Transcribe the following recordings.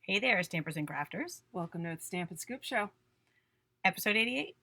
Hey there, Stampers and Crafters. Welcome to the Stampin Scoop Show. Episode 88?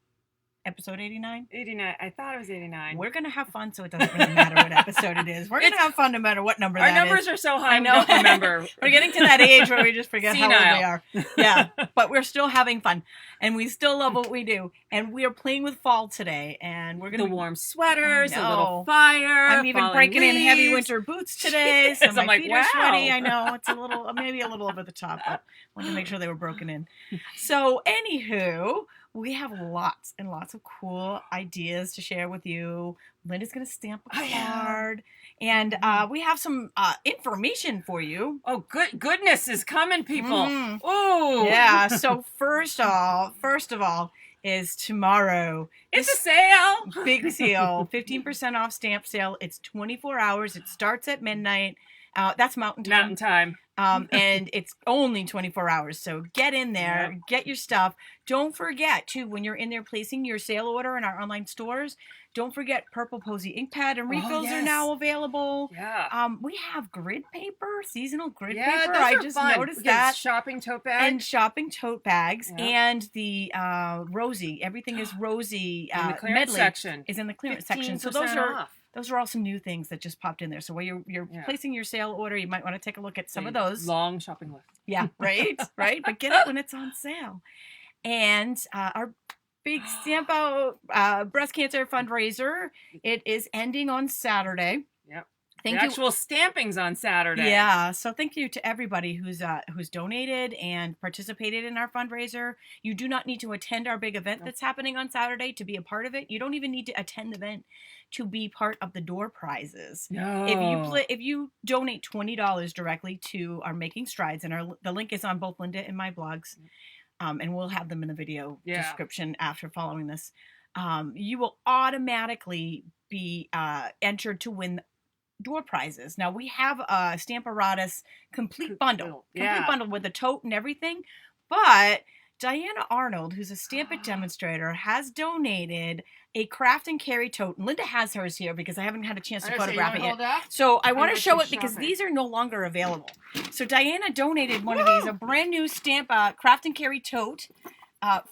Episode 89? 89. I thought it was 89. We're going to have fun, so it doesn't really matter what episode it is. We're going to have fun no matter what number that is. Our numbers are so high, I don't remember. We're getting to that age where we just forget Senile. how old we are. Yeah, but we're still having fun, and we still love what we do. And we are playing with fall today, and we're going to... The warm sweaters, a little fire, I'm even breaking in heavy winter boots today, so Yes, my feet are sweaty. I know, it's a little, maybe a little over the top, but wanted to make sure they were broken in. So, anywho... We have lots and lots of cool ideas to share with you. Linda's going to stamp a card. And we have some information for you. Oh, goodness is coming, people. Mm-hmm. Ooh. Yeah, so first of all, is tomorrow. It's a sale. Big sale. 15% off stamp sale. It's 24 hours. It starts at midnight. That's Mountain Time. Mountain Time. And it's only 24 hours. So get in there, get your stuff. Don't forget, too, when you're in there placing your sale order in our online stores, don't forget Purple Posy ink pad and refills are now available. Yeah. We have grid paper, seasonal grid paper. Those I just fun. noticed that. Shopping tote bags. And shopping tote bags. Yeah. And the Rosy. Everything is Rosy. In the clearance section. Is in the clearance 15% section. So those are all some new things that just popped in there. So while you're placing your sale order, you might want to take a look at some of those. Long shopping list. Yeah, right? Right? But get it when it's on sale. And our big Stamp Out breast cancer fundraiser, it is ending on Saturday. Yep. The actual stamping's on Saturday. Yeah, so thank you to everybody who's donated and participated in our fundraiser. You do not need to attend our big event that's happening on Saturday to be a part of it. You don't even need to attend the event to be part of the door prizes. No. If you donate $20 directly to our Making Strides, and the link is on both Linda and my blogs, and we'll have them in the video description after following this, you will automatically be entered to win door prizes. Now we have a Stamparatus complete bundle with the tote and everything, but Diana Arnold, who's a Stampin' Demonstrator, has donated a craft and carry tote. And Linda has hers here because I haven't had a chance to photograph it yet. So I want to show it because these are no longer available. So Diana donated one of these, a brand new stamp craft and carry tote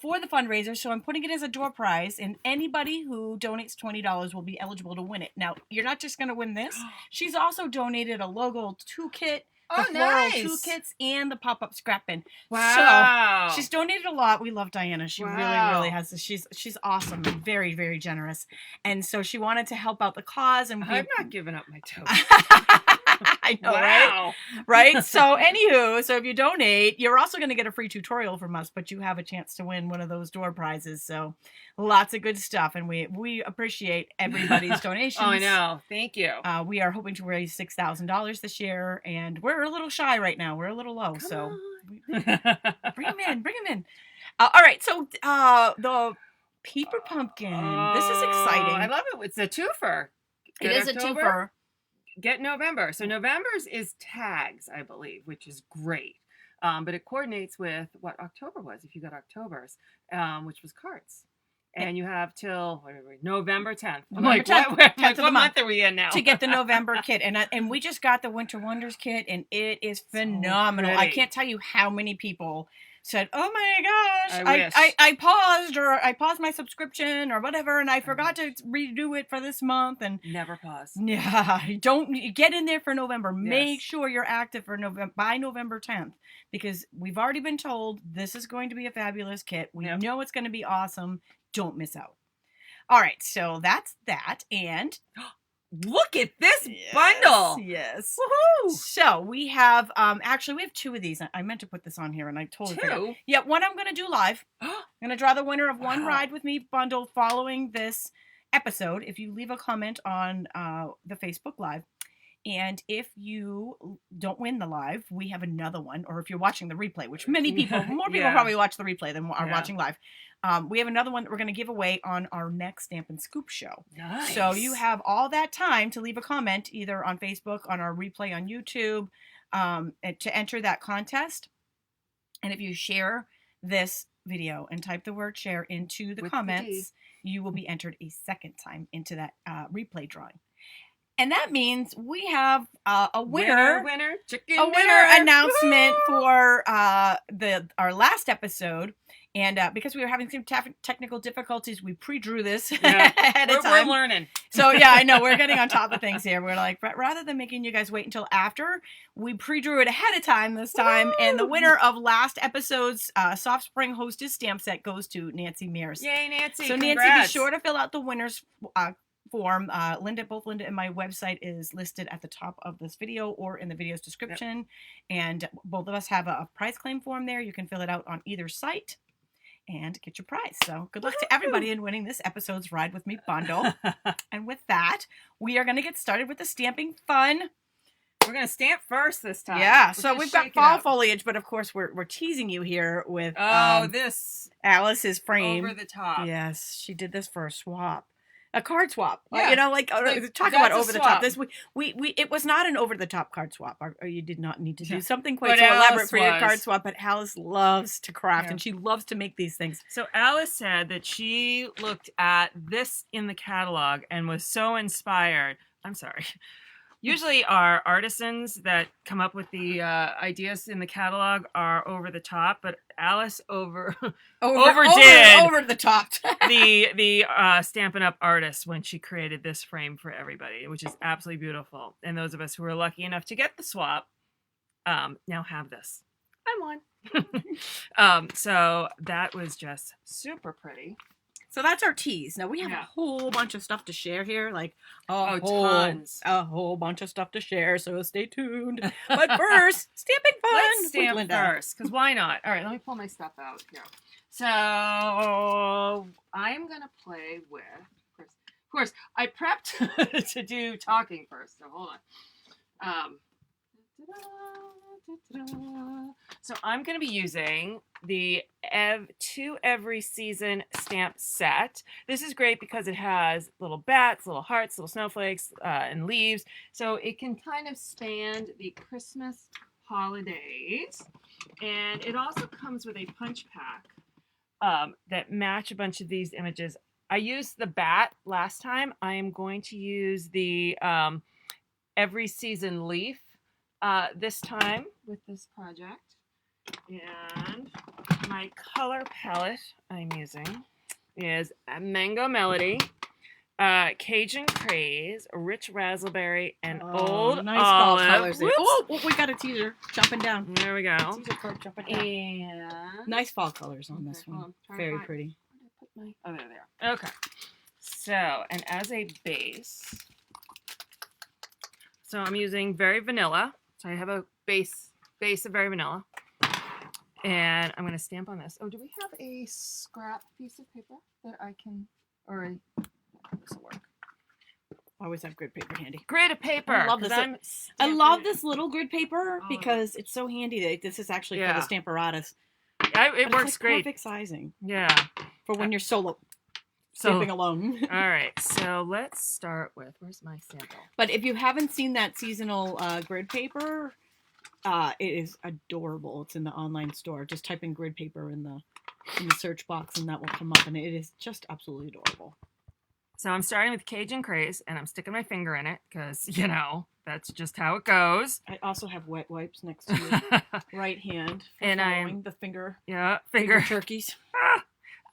for the fundraiser. So I'm putting it as a door prize, and anybody who donates $20 will be eligible to win it. Now, you're not just going to win this. She's also donated a logo toolkit, the floral toolkits, and the pop-up scrap bin. Wow. So she's donated a lot. We love Diana. She really has this. She's awesome and very, very generous. And so she wanted to help out the cause. And I'm not giving up my tote. I know, right? Right? So, anywho, so if you donate, you're also going to get a free tutorial from us, but you have a chance to win one of those door prizes. So, lots of good stuff, and we appreciate everybody's donations. Oh, I know. Thank you. We are hoping to raise $6,000 this year, and we're a little shy right now. We're a little low, bring them in. All right, so the Paper Pumpkin. This is exciting. I love it. It's a twofer. It is a twofer. Get November. So November's is tags, I believe, which is great. But it coordinates with what October was, if you got October's, which was cards. And you have till November 10th. November 10th. What month are we in now? To get the November kit. And we just got the Winter Wonders kit, and it is phenomenal. So I can't tell you how many people said, oh my gosh, I paused my subscription or whatever, and I forgot to redo it for this month. And never pause. Yeah, don't get in there for November. Yes. Make sure you're active for by November 10th, because we've already been told this is going to be a fabulous kit. We know it's going to be awesome. Don't miss out. All right, so that's that, and look at this bundle. Yes. Woohoo! So we have, actually, we have two of these. I meant to put this on here, and I totally forgot. Yeah, one I'm going to do live. I'm going to draw the winner of one Ride With Me bundle following this episode if you leave a comment on the Facebook Live. And if you don't win the live, we have another one. Or if you're watching the replay, which more people probably watch the replay than are watching live. We have another one that we're going to give away on our next Stampin' Scoop show. Nice. So you have all that time to leave a comment either on Facebook, on our replay on YouTube, to enter that contest. And if you share this video and type the word share into the comments, you will be entered a second time into that replay drawing. And that means we have a winner chicken announcement for our last episode. And because we were having some technical difficulties, we pre-drew this ahead of time. We're learning. So yeah, I know we're getting on top of things here. We're like, rather than making you guys wait until after, we pre-drew it ahead of time this time. Woo! And the winner of last episode's Soft Spring Hostess stamp set goes to Nancy Mears. Yay, Nancy! So congrats. Nancy, be sure to fill out the winner's form. Both Linda and my website is listed at the top of this video or in the video's description. Yep. And both of us have a prize claim form there. You can fill it out on either site and get your prize. So good luck to everybody in winning this episode's Ride With Me bundle. And with that, we are going to get started with the stamping fun. We're going to stamp first this time. Yeah, so we've got fall foliage, but of course we're teasing you here with this Alice's frame. Over the top. Yes, she did this for a swap. A card swap, yeah. You know, like talk about over the top. This we it was not an over the top card swap. Or you did not need to do something quite so elaborate for your card swap. But Alice loves to craft and she loves to make these things. So Alice said that she looked at this in the catalog and was so inspired. I'm sorry. Usually our artisans that come up with the ideas in the catalog are over the top, but Alice overdid over the top the Stampin' Up artist when she created this frame for everybody, which is absolutely beautiful. And those of us who were lucky enough to get the swap now have this. I won. So that was just super pretty. So that's our tease. Now we have a whole bunch of stuff to share here, like tons. A whole bunch of stuff to share. So stay tuned. But first, stamping fun. Let's stamp first, because why not? All right, let me pull my stuff out here. So I'm gonna play with. Of course, I prepped to do talking first. So hold on. So I'm going to be using the To Every Season stamp set. This is great because it has little bats, little hearts, little snowflakes, and leaves. So it can kind of span the Christmas holidays. And it also comes with a punch pack that match a bunch of these images. I used the bat last time. I am going to use the Every Season leaf this time with this project. And my color palette I'm using is Mango Melody, Cajun Craze, Rich Raspberry, and Old nice Olive. Fall colors there. Oh, we got a teaser jumping down. There we go. Teaser card jumping down. And nice fall colors on this one. Very pretty. There they are. Okay. So, and as a base, so I'm using Very Vanilla. So I have a base of Very Vanilla. And I'm going to stamp on this. Oh, do we have a scrap piece of paper that I can, this will work. Always have grid paper handy. Grid paper. I love this. I love this little grid paper because it's so handy. This is actually for the Stamparatus. It works like great. Perfect sizing. Yeah. For when you're stamping alone. All right. So let's start with, where's my sample? But if you haven't seen that seasonal grid paper, it is adorable. It's in the online store. Just type in grid paper in the search box and that will come up. And it is just absolutely adorable. So I'm starting with Cajun Craze, and I'm sticking my finger in it because, you know, that's just how it goes. I also have wet wipes next to your right hand. And I'm the finger. Yeah, finger turkeys.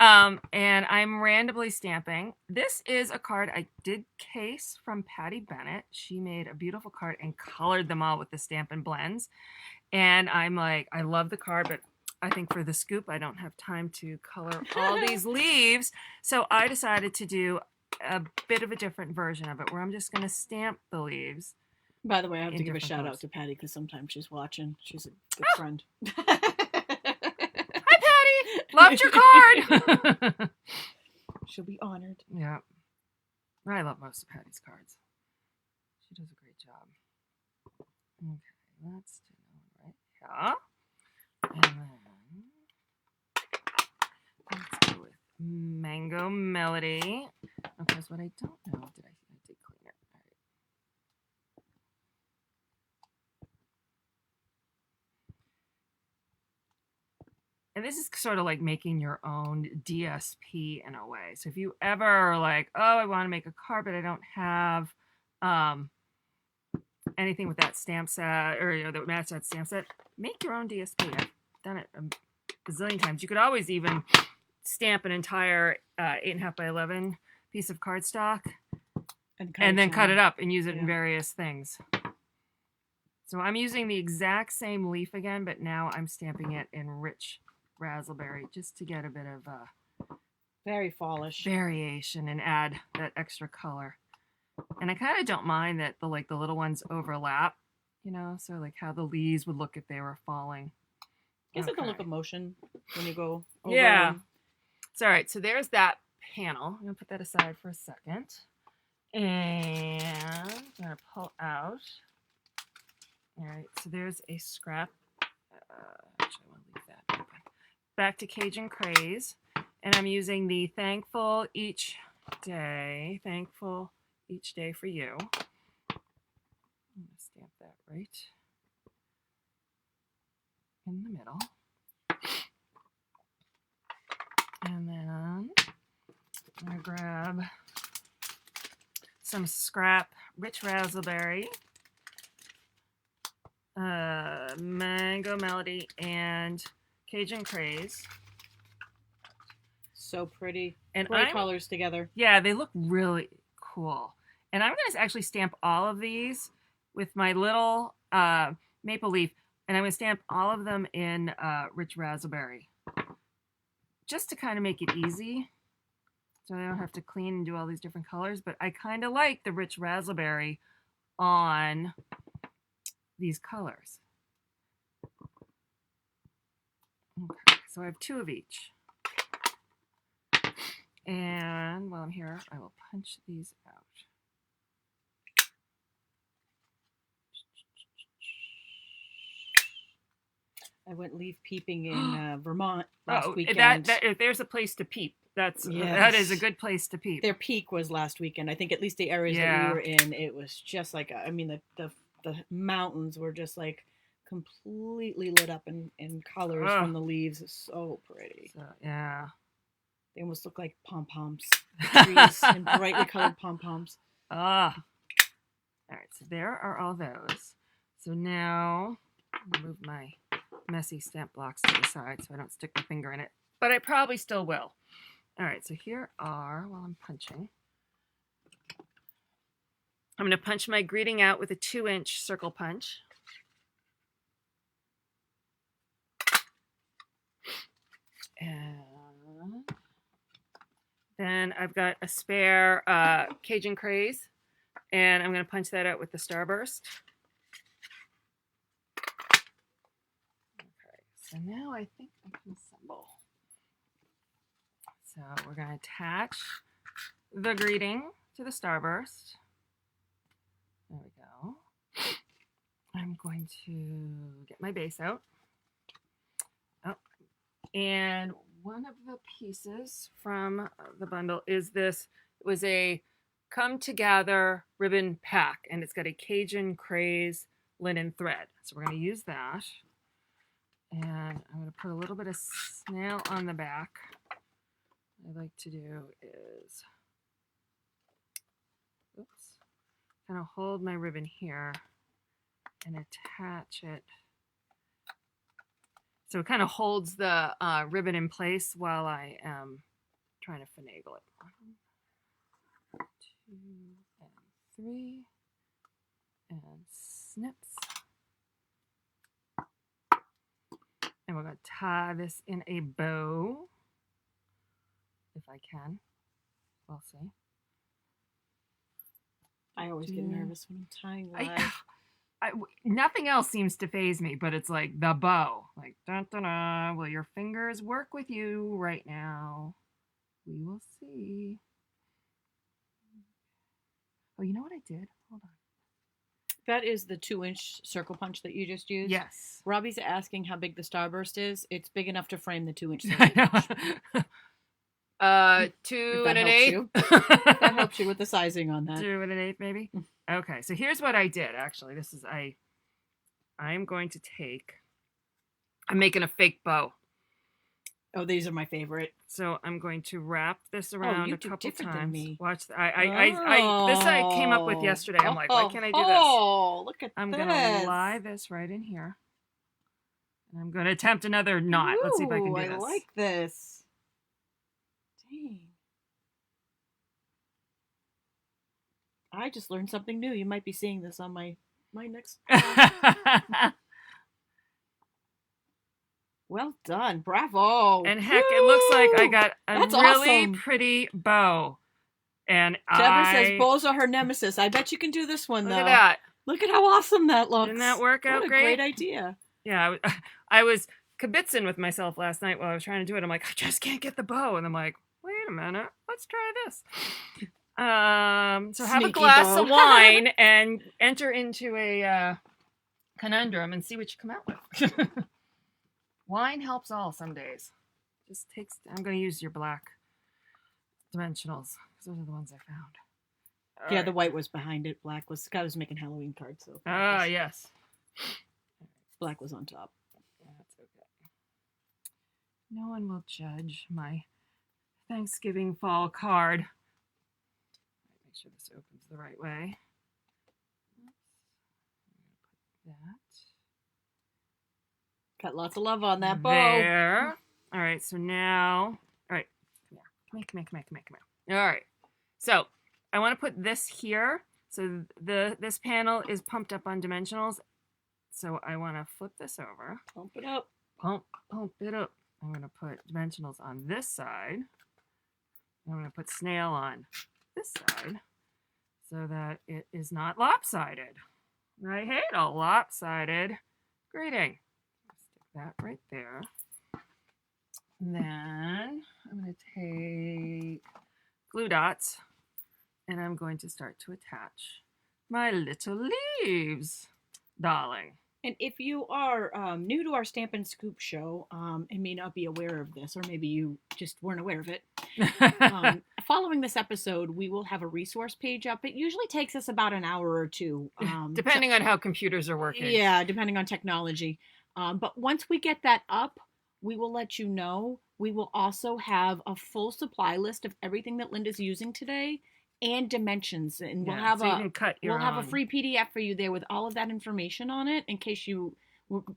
And I'm randomly stamping. This is a card I did case from Patty Bennett. She made a beautiful card and colored them all with the Stampin' Blends. And I'm like, I love the card, but I think for the scoop, I don't have time to color all these leaves. So I decided to do a bit of a different version of it where I'm just going to stamp the leaves. By the way, I have to give a shout out to Patty because sometimes she's watching. She's a good friend. Hi, Patty. Loved your card. She'll be honored. Yeah. I love most of Patty's cards. She does a great job. Okay, let's do that right here. And then let's go with Mango Melody. Okay, so what I don't know, I did clean it. All right. And this is sort of like making your own DSP in a way. So if you ever are like, oh, I want to make a card, but I don't have anything with that stamp set, or that match that stamp set, make your own DSP. I've done it a gazillion times. You could always even stamp an entire 8.5 by 11 piece of cardstock and then cut it up and use it in various things. So I'm using the exact same leaf again, but now I'm stamping it in rich raspberry just to get a bit of very fallish variation and add that extra color. And I kind of don't mind that the little ones overlap, so like how the leaves would look if they were falling. Gives it the look of motion when you go over. Yeah. So all right, so there's that panel. I'm gonna put that aside for a second. And I'm gonna pull out. All right, so there's a scrap. Actually, I want to leave that open. Back to Cajun Craze. And I'm using the Thankful Each Day for you. I'm going to stamp that right in the middle. And then I'm going to grab some scrap Rich Raspberry, Mango Melody, and Cajun Craze. So pretty. And bright colors together. Yeah, they look really cool. And I'm going to actually stamp all of these with my little maple leaf. And I'm going to stamp all of them in Rich Raspberry. Just to kind of make it easy. So I don't have to clean and do all these different colors. But I kind of like the Rich Raspberry on these colors. Okay, so I have 2 of each. And while I'm here, I will punch these out. I went leaf peeping in Vermont last weekend. If there's a place to peep, that is a good place to peep. Their peak was last weekend. I think at least the areas that we were in, it was just like, the mountains were just like completely lit up in colors from the leaves. It's so pretty. So, yeah. They almost look like pom-poms. Trees and brightly colored pom-poms. All right, so there are all those. So now I'll move my messy stamp blocks to the side so I don't stick my finger in it. But I probably still will. All right, so here are, while I'm punching, I'm going to punch my greeting out with a 2-inch circle punch. And then I've got a spare Cajun Craze, and I'm going to punch that out with the Starburst. Okay, so now I think I can assemble. So we're going to attach the greeting to the Starburst. There we go. I'm going to get my base out. Oh, and one of the pieces from the bundle is this. It was a Come Together ribbon pack, and it's got a Cajun Craze linen thread. So we're going to use that. And I'm going to put a little bit of snail on the back. What I like to do is, kind of hold my ribbon here and attach it. So it kind of holds the ribbon in place while I am trying to finagle it. 1, 2, and 3, and snips. And we're going to tie this in a bow, if I can. We'll see. I always get nervous when I'm tying live. Nothing else seems to faze me, but it's like the bow. Like, dun, dun, dun. Will your fingers work with you right now? We will see. Oh, you know what I did? Hold on. That is the 2-inch circle punch that you just used? Yes. Robbie's asking how big the Starburst is. It's big enough to frame the 2-inch circle punch. 2 1/8. That helps you with the sizing on that. 2 1/8, maybe. Okay, so here's what I did. Actually, this is I'm going to take. I'm making a fake bow, Oh, these are my favorite. So I'm going to wrap this around a couple times. Me. Watch. This I came up with yesterday. I'm like, why can't I do this? Oh, look at I'm this. gonna lie this right in here. And I'm gonna attempt another knot. Let's see if I can do this. I like this. Dang. I just learned something new. You might be seeing this on my next. Well done. Bravo. And heck, it looks like I got a really pretty bow. And Deborah says bows are her nemesis. I bet you can do this one, though. Look at that. Look at how awesome that looks. Didn't that work out great? Great idea. Yeah, I was kibitzing with myself last night while I was trying to do it. I'm like, I just can't get the bow. And I'm like, wait a minute. Let's try this. So have a glass of wine and enter into a conundrum and see what you come out with. Wine helps all some days. Just takes. I'm going to use your black dimensionals because those are the ones I found. All right. The white was behind it. Black was. Scott was making Halloween cards, so. Yes. Black was on top. That's okay. No one will judge my Thanksgiving fall card. Make sure this opens the right way. Put that. Got lots of love on that bow. There. All right, so now, all right, come here. All right, so I want to put this here. So this panel is pumped up on dimensionals. So I want to flip this over. Pump it up. Pump it up. I'm going to put dimensionals on this side. I'm going to put snail on this side so that it is not lopsided. I hate a lopsided greeting. Stick that right there. And then I'm going to take glue dots and I'm going to start to attach my little leaves, darling. And if you are new to our Stampin Scoop Show and may not be aware of this, or maybe you just weren't aware of it, following this episode, we will have a resource page up. It usually takes us about an hour or two. Depending on how computers are working. Yeah, depending on technology. But once we get that up, we will let you know. We will also have a full supply list of everything that Linda's using today and dimensions, and we'll have a free PDF for you there with all of that information on it in case you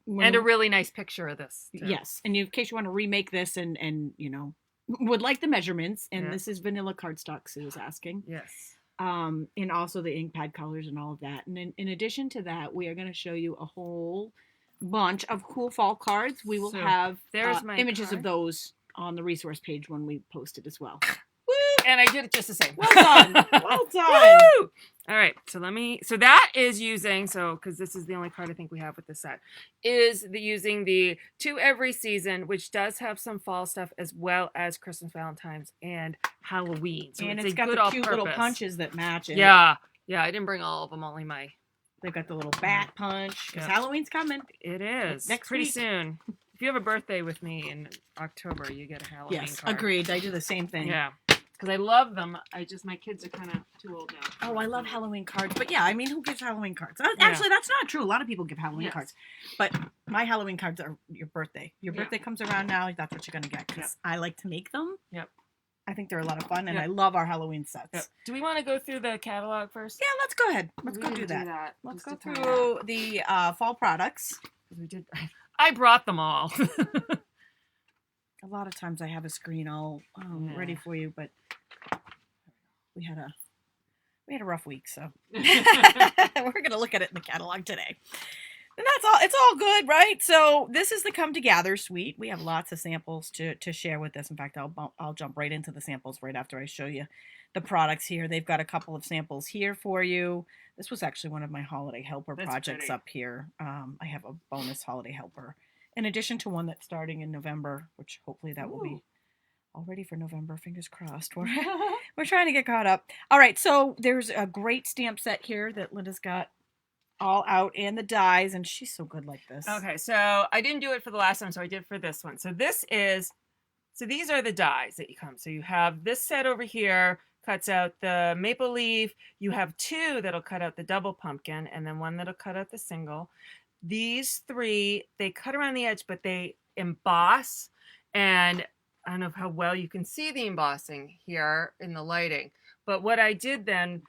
and a really nice picture of this too. Yes, and in case you want to remake this and you know would like the measurements, and this is vanilla cardstock Sue is asking. Yes. And also the ink pad colors and all of that, and in addition to that, we are going to show you a whole bunch of cool fall cards. We will have images of those on the resource page when we post it as well. And I did it just the same. Well done. Well done. Woo! All right. So that is using, because this is the only card I think we have with this set, is using the To Every Season, which does have some fall stuff as well as Christmas, Valentine's, and Halloween. So and it's got the cute little punches that match it. Yeah. Yeah. I didn't bring all of them, only my. They've got the little bat punch. Because Halloween's coming. It is. Next pretty week. Soon. If you have a birthday with me in October, you get a Halloween card. Yes, agreed. I do the same thing. Yeah. Because I love them. My kids are kind of too old now. Oh, I love Halloween cards. But yeah, I mean, who gives Halloween cards? Actually, that's not true. A lot of people give Halloween cards. But my Halloween cards are your birthday. Your birthday comes around now, that's what you're going to get. Because I like to make them. Yep. I think they're a lot of fun, and I love our Halloween sets. Yep. Do we want to go through the catalog first? Yeah, let's go ahead. Let's go do that. Let's go through the fall products. We did. I brought them all. A lot of times I have a screen all ready for you, but we had a rough week, so we're gonna look at it in the catalog today. And that's all. It's all good, right? So this is the Come Together suite. We have lots of samples to share with this. In fact, I'll jump right into the samples right after I show you the products here. They've got a couple of samples here for you. This was actually one of my holiday helper projects up here. I have a bonus holiday helper, in addition to one that's starting in November, which hopefully that will be all ready for November. Fingers crossed. We're trying to get caught up. All right, so there's a great stamp set here that Linda's got all out, and the dies, and she's so good like this. Okay, so I didn't do it for the last one, so I did for this one. So these are the dies that you come. So you have this set over here, cuts out the maple leaf. You have two that'll cut out the double pumpkin, and then one that'll cut out the single. These three, they cut around the edge, but they emboss, And I don't know how well you can see the embossing here in the lighting, but what I did then,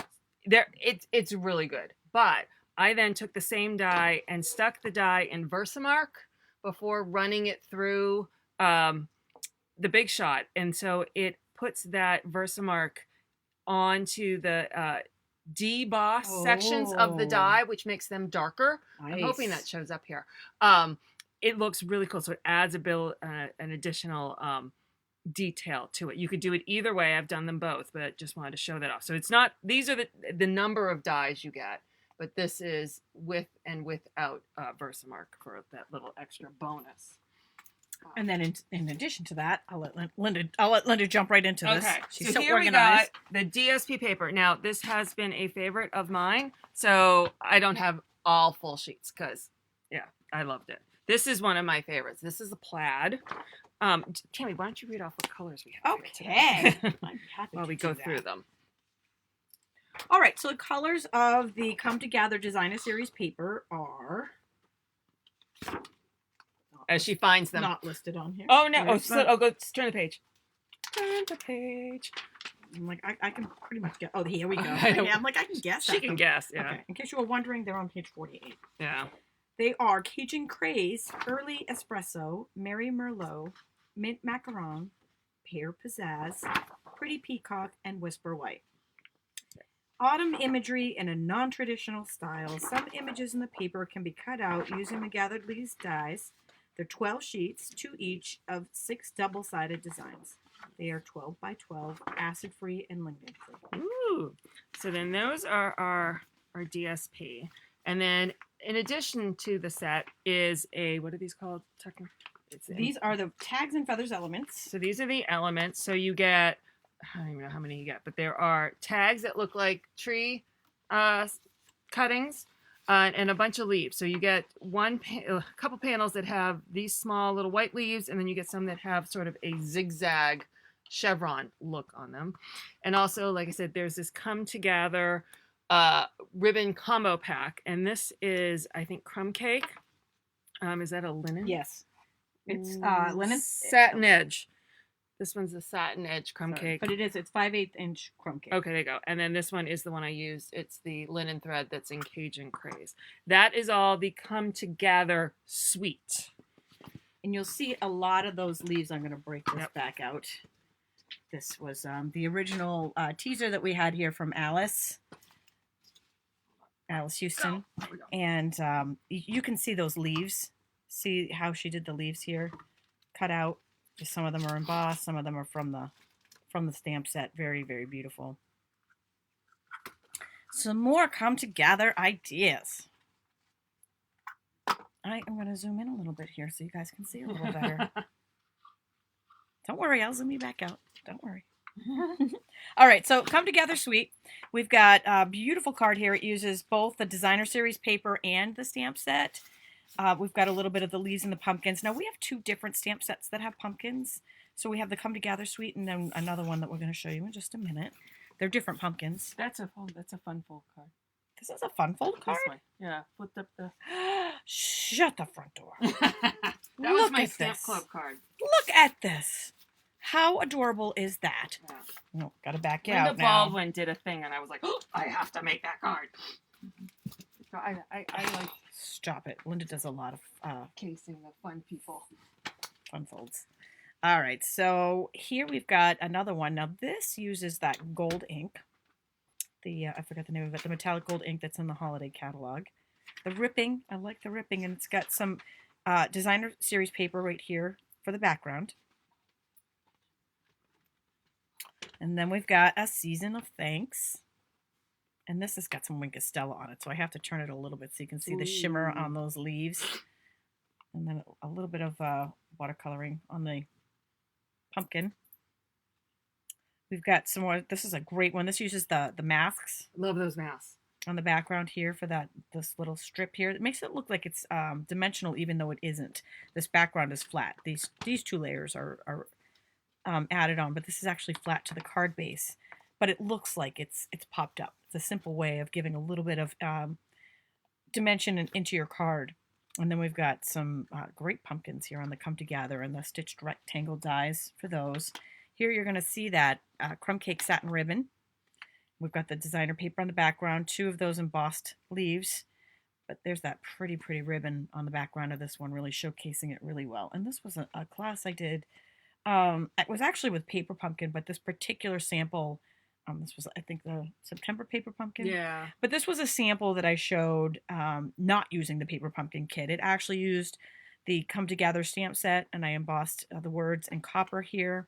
it's really good. But I then took the same die and stuck the die in Versamark before running it through the Big Shot, and so it puts that Versamark onto the deboss sections of the die, which makes them darker. Nice. I'm hoping that shows up here. It looks really cool, so it adds an additional detail to it. You could do it either way. I've done them both, but just wanted to show that off. So it's not, these are the number of dies you get, but this is with and without Versamark for that little extra bonus. And then in addition to that, I'll let Linda jump right into this. Okay, She's so here organized. We got the DSP paper. Now, this has been a favorite of mine, so I don't have all full sheets because, yeah, I loved it. This is one of my favorites. This is a plaid. Tami, why don't you read off what colors we have? Okay. I'm happy while we go through them. All right, so the colors of the Come Together Designer Series paper are... As she finds them. Not listed on here. Oh, no. Go turn the page. Turn the page. I'm like, I can pretty much guess. Oh, here we go. Yeah, I'm like, I can guess. She can guess, yeah. Okay. In case you were wondering, they're on page 48. Yeah. They are Cajun Craze, Early Espresso, Mary Merlot, Mint Macaron, Pear Pizzazz, Pretty Peacock, and Whisper White. Autumn imagery in a non-traditional style. Some images in the paper can be cut out using the gathered leaves dies. They're 12 sheets, 2 each of 6 double-sided designs. They are 12 by 12, acid-free and lignin-free. Ooh! So then those are our DSP. And then in addition to the set is a, what are these called? These are the Tags and Feathers elements. So these are the elements. So you get, I don't even know how many you get, but there are tags that look like tree cuttings. And a bunch of leaves. So you get a couple panels that have these small little white leaves, and then you get some that have sort of a zigzag chevron look on them. And also, like I said, there's this Come Together ribbon combo pack, and this is, I think, crumb cake. Is that a linen? Yes. It's linen. Satin edge. This one's the satin edge crumb cake. But it's 5/8 inch crumb cake. Okay, there you go. And then this one is the one I used. It's the linen thread that's in Cajun Craze. That is all the Come Together suite. And you'll see a lot of those leaves. I'm going to break this back out. This was the original teaser that we had here from Alice Houston. And you can see those leaves. See how she did the leaves here? Cut out. Just some of them are embossed. Some of them are from the stamp set. Very, very beautiful. Some more Come Together ideas. I am going to zoom in a little bit here so you guys can see a little better. Don't worry, I'll zoom you back out. Don't worry. All right, so Come Together Suite. We've got a beautiful card here. It uses both the Designer Series paper and the stamp set. We've got a little bit of the leaves and the pumpkins. Now, we have 2 different stamp sets that have pumpkins. So we have the Come Together Suite and then another one that we're going to show you in just a minute. They're different pumpkins. That's a fun fold card. This is a fun fold card? This way. Yeah, flipped up the... Shut the front door. That was my stamp club card. Look at this. How adorable is that? Yeah. No, got to back out now. Linda Baldwin did a thing, and I was like, oh, I have to make that card. So I like... Stop it. Linda does a lot of... casing the fun people. Fun folds. All right, so here we've got another one. Now, this uses that gold ink. I forgot the name of it. The metallic gold ink that's in the holiday catalog. The ripping. I like the ripping, and it's got some Designer Series paper right here for the background. And then we've got a Season of Thanks. And this has got some Wink of Stella on it, so I have to turn it a little bit so you can see the shimmer on those leaves. And then a little bit of watercoloring on the pumpkin. We've got some more. This is a great one. This uses the masks. Love those masks. On the background here for this little strip here. It makes it look like it's dimensional even though it isn't. This background is flat. These 2 layers are added on, but this is actually flat to the card base. But it looks like it's popped up. It's a simple way of giving a little bit of dimension into your card. And then we've got some great pumpkins here on the Come Together and the stitched rectangle dies for those. Here you're going to see that crumb cake satin ribbon. We've got the designer paper on the background, 2 of those embossed leaves. But there's that pretty, pretty ribbon on the background of this one, really showcasing it really well. And this was a class I did. It was actually with paper pumpkin, but this particular sample, this was, I think, the September paper pumpkin. Yeah. But this was a sample that I showed not using the paper pumpkin kit. It actually used the Come Together stamp set, and I embossed the words in copper here.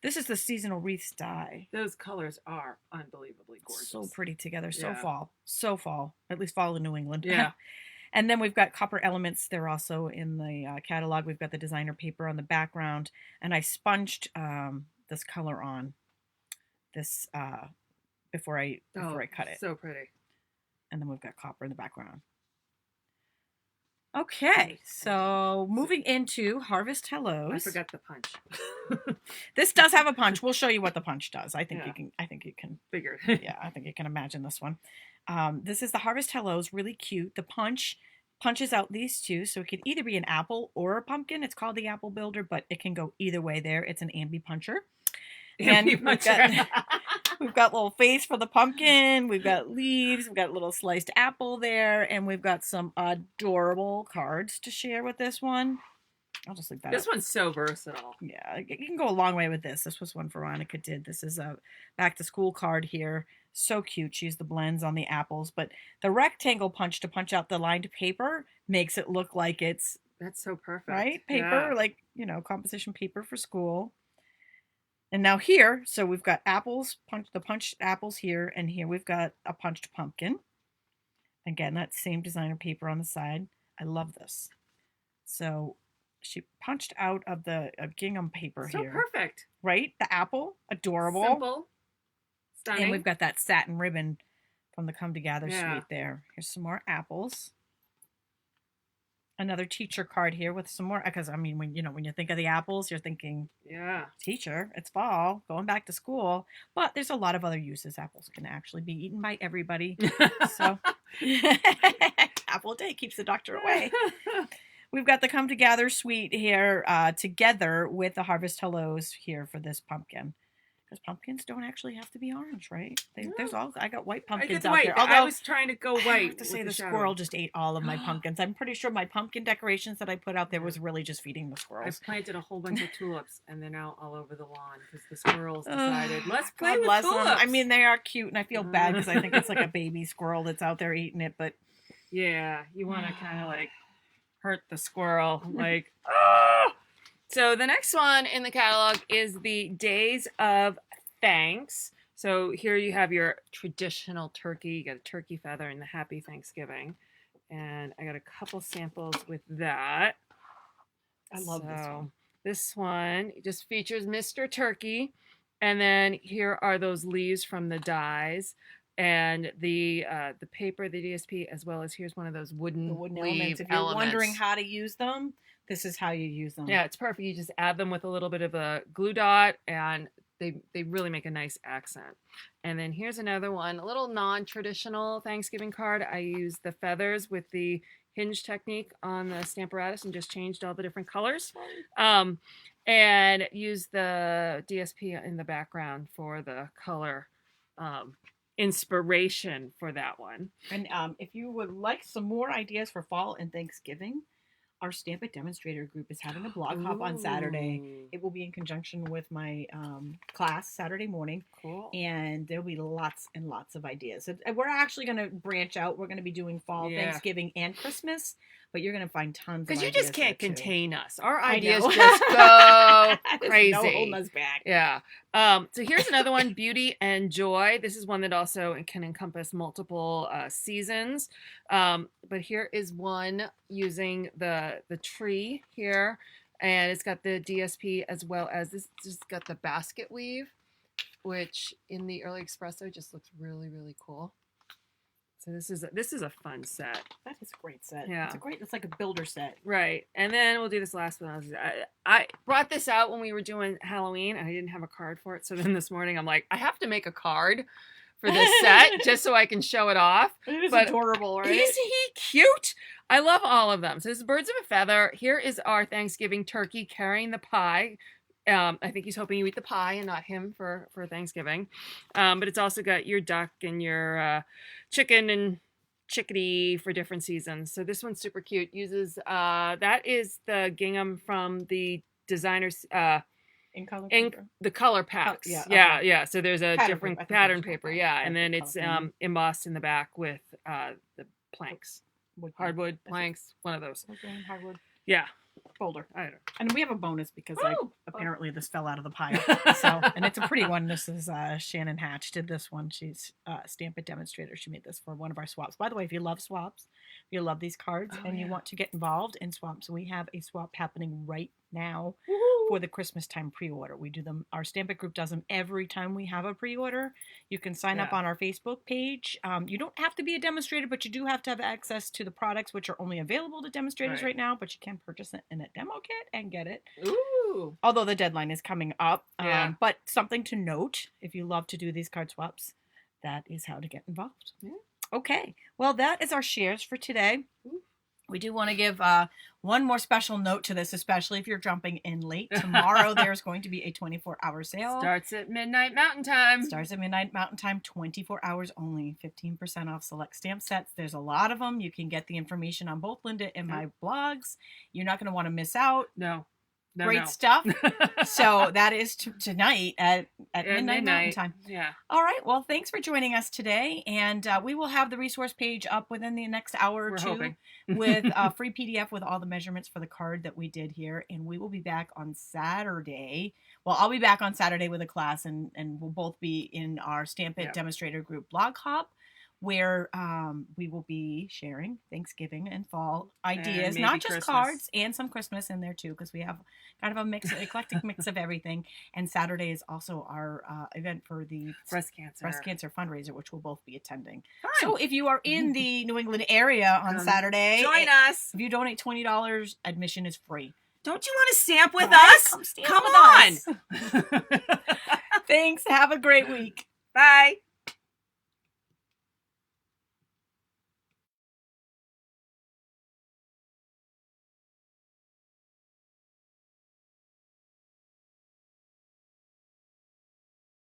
This is the seasonal wreaths die. Those colors are unbelievably gorgeous. So pretty together. So fall. So fall. At least fall in New England. Yeah. And then we've got copper elements. They're also in the catalog. We've got the designer paper on the background. And I sponged this color on this before I cut it. So pretty. And then we've got copper in the background. Okay, so moving into Harvest Hellos. I forgot the punch. This does have a punch. We'll show you what the punch does. I think you can figure. Yeah, I think you can imagine this one. This is the Harvest Hellos, really cute. The punch punches out these 2, so it could either be an apple or a pumpkin. It's called the Apple Builder, but it can go either way there. It's an ambi puncher. And we've got little face for the pumpkin. We've got leaves. We've got a little sliced apple there. And we've got some adorable cards to share with this one. I'll just leave that This one's so versatile. Yeah, you can go a long way with this. This was one Veronica did. This is a back to school card here. So cute. She used the blends on the apples. But the rectangle punch to punch out the lined paper makes it look like it's... That's so perfect. Right? Paper, like, composition paper for school. And now here, so we've got apples, the punched apples here, and here we've got a punched pumpkin. Again, that same designer paper on the side. I love this. So she punched out of the gingham paper here. So perfect. Right? The apple, adorable. Simple. Stunning. And we've got that satin ribbon from the Come Together suite there. Here's some more apples. Another teacher card here with some more, because I mean, when you think of the apples, you're thinking, teacher, it's fall, going back to school. But there's a lot of other uses. Apples can actually be eaten by everybody. So, apple a day keeps the doctor away. We've got the Come Together suite here together with the Harvest Hellos here for this pumpkin. Because pumpkins don't actually have to be orange, right? I got white pumpkins out there. Although I was trying to go white. I have to say the squirrel just ate all of my pumpkins. I'm pretty sure my pumpkin decorations that I put out there was really just feeding the squirrels. I planted a whole bunch of tulips, and they're now all over the lawn because the squirrels decided, let's play with tulips. Them. I mean, they are cute, and I feel bad because I think it's like a baby squirrel that's out there eating it. But yeah, you want to kind of like hurt the squirrel, like oh. So the next one in the catalog is the Days of Thanks. So here you have your traditional turkey. You got a turkey feather and the Happy Thanksgiving. And I got a couple samples with that. I love this one. This one just features Mr. Turkey. And then here are those leaves from the dies. And the paper, the DSP, as well as here's one of those wooden elements. If you're wondering how to use them, this is how you use them. Yeah, it's perfect. You just add them with a little bit of a glue dot, and they really make a nice accent. And then here's another one, a little non-traditional Thanksgiving card. I used the feathers with the hinge technique on the Stamparatus and just changed all the different colors. And used the DSP in the background for the color inspiration for that one. And if you would like some more ideas for fall and Thanksgiving, our Stamp It Demonstrator group is having a blog hop on Saturday. It will be in conjunction with my class Saturday morning. Cool. And there'll be lots and lots of ideas. And we're actually going to branch out. We're going to be doing fall, Thanksgiving, and Christmas. But you're going to find tons of ideas. Because you just can't contain us. Our ideas just go crazy. No holding us back. Yeah. So here's another one, Beauty and Joy. This is one that also can encompass multiple seasons. But here is one using the tree here. And it's got the DSP as well as this. Just got the basket weave, which in the early espresso just looks really, really cool. So this is a fun set. That is a great set. Yeah. It's like a builder set. Right. And then we'll do this last one. I brought this out when we were doing Halloween and I didn't have a card for it. So then this morning I'm like, I have to make a card for this set just so I can show it off. It is adorable, right? Is he cute? I love all of them. So this is Birds of a Feather. Here is our Thanksgiving turkey carrying the pie. I think he's hoping you eat the pie and not him for Thanksgiving. But it's also got your duck and your chicken and chickadee for different seasons. So this one's super cute. Uses that is the gingham from the designer's in color the color packs. Yeah. So there's a different pattern paper. Yeah, and then it's embossed in the back with the planks, hardwood planks. One of those. Hardwood. Yeah. Folder. I don't know. And we have a bonus because apparently this fell out of the pile. So, and it's a pretty one. This is Shannon Hatch did this one. She's Stampin Demonstrator. She made this for one of our swaps. By the way, if you love swaps, if you love these cards you want to get involved in swaps, we have a swap happening right now for the Christmas time pre-order. We do them. Our Stampin group does them every time we have a pre-order. You can sign up on our Facebook page. You don't have to be a demonstrator, but you do have to have access to the products, which are only available to demonstrators right now. But you can purchase it in a demo kit and get it. Ooh. Although the deadline is coming up. But something to note, if you love to do these card swaps, that is how to get involved. Yeah. Okay. Well, that is our shares for today. We do want to give one more special note to this, especially if you're jumping in late. Tomorrow there's going to be a 24-hour sale. Starts at midnight Mountain Time. Starts at midnight Mountain Time, 24 hours only, 15% off select stamp sets. There's a lot of them. You can get the information on both Linda and my blogs. You're not going to want to miss out. No. Great stuff. So that is tonight at midnight Mountain Time. Yeah. All right. Well, thanks for joining us today. And we will have the resource page up within the next hour or two with a free PDF with all the measurements for the card that we did here. And we will be back on Saturday. Well, I'll be back on Saturday with a class, and we'll both be in our Stampin' Demonstrator group Blog Hop, where we will be sharing Thanksgiving and fall ideas, not just Christmas. Cards, and some Christmas in there too, because we have kind of a eclectic mix of everything. And Saturday is also our event for the breast cancer fundraiser, which we'll both be attending. Fun. So if you are in the New England area on Saturday, join us. If you donate $20, admission is free. Don't you want to stamp with us? Come on. Thanks. Have a great week. Bye.